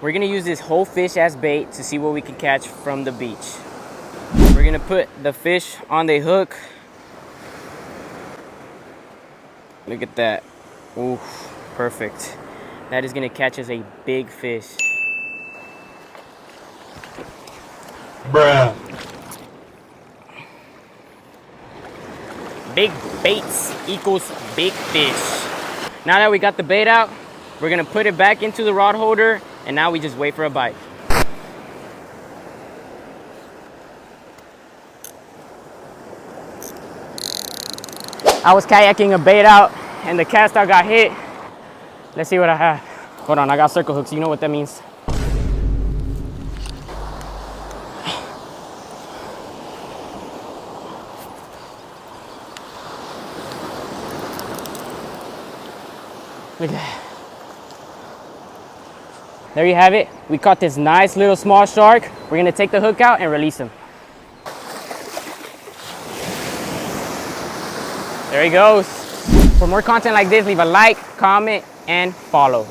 We're gonna use this whole fish as bait to see what we can catch from the beach. We're gonna put the fish on the hook. Look at that. Ooh, perfect. That is gonna catch us a big fish. Bruh. Big baits equals big fish. Now that we got the bait out, we're gonna put it back into the rod holder, and now we just wait for a bite. I was kayaking a bait out and the cast out got hit. Let's see what I have. Hold on, I got circle hooks. You know what that means. Look at that. There you have it. We caught this nice little small shark. We're gonna take the hook out and release him. There he goes. For more content like this, leave a like, comment, and follow.